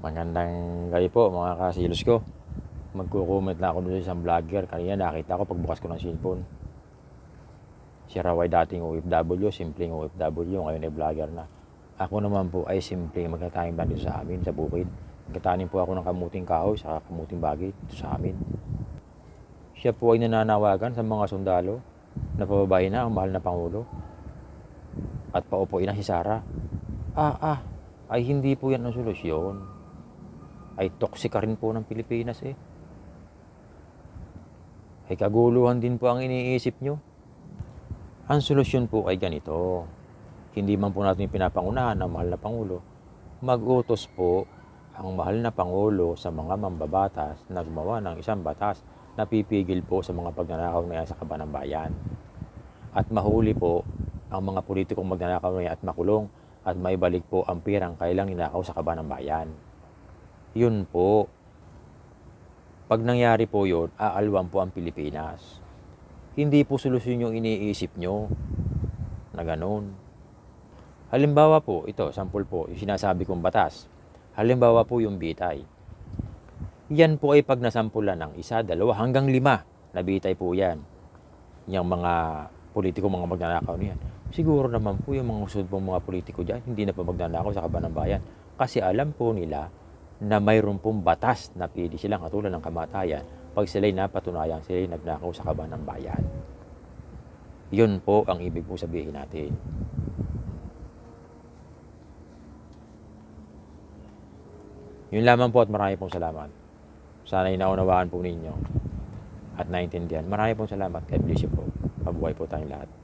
Magandang gabi po mga kasilos ko. Magko-comment lang ako doon sa isang vlogger. Kanina nakita ko pagbukas ko ng cellphone. Si raw ay dating OFW, simpleng OFW, ngayon ay vlogger na. Ako naman po ay simpleng magtatanim lang dito sa amin, sa bukid. Magtatanim po ako ng kamuting kahoy sa kamuting bagay dito sa amin. Siya po ay nananawagan sa mga sundalo na pababayin na ang mahal na Pangulo at paupuin na si Sara. Ay hindi po yan ang solusyon. Ay toxic rin po ng Pilipinas eh. Ay kaguluhan din po ang iniisip nyo. Ang solusyon po ay ganito. Hindi man po natin pinapangunahan ang mahal na Pangulo. Mag-utos po ang mahal na Pangulo sa mga mambabatas na gumawa ng isang batas na pipigil po sa mga pagnanakaw na yan sa kaban ng bayan. At mahuli po ang mga politikong magnanakaw na yan at makulong at maibalik po ang pirang kailang ninakaw sa kaban ng bayan. Yun po. Pag nangyari po yun, aalwan po ang Pilipinas. Hindi po solusyon yung iniisip nyo na ganun. Halimbawa po, ito, sample po, yung sinasabi kong batas. Halimbawa po yung bitay. Yan po ay pag nasampulan ng 1, 2, hanggang 5 na bitay po yan. Yung mga politiko, mga magnanakaw niyan. Siguro naman po yung mga usod pong mga politiko dyan, hindi na pa magnanakaw sa kaban ng bayan. Kasi alam po nila na mayroon pong batas na pili silang katulad ng kamatayan pag sila'y napatunayan sila'y nagnakaw sa kaban ng bayan. Yun po ang ibig po sabihin natin. Yun lamang po at marami pong salamat. Sana inaunawaan po ninyo at naintindihan. Marami pong salamat. God bless you po. Mabuhay po tayong lahat.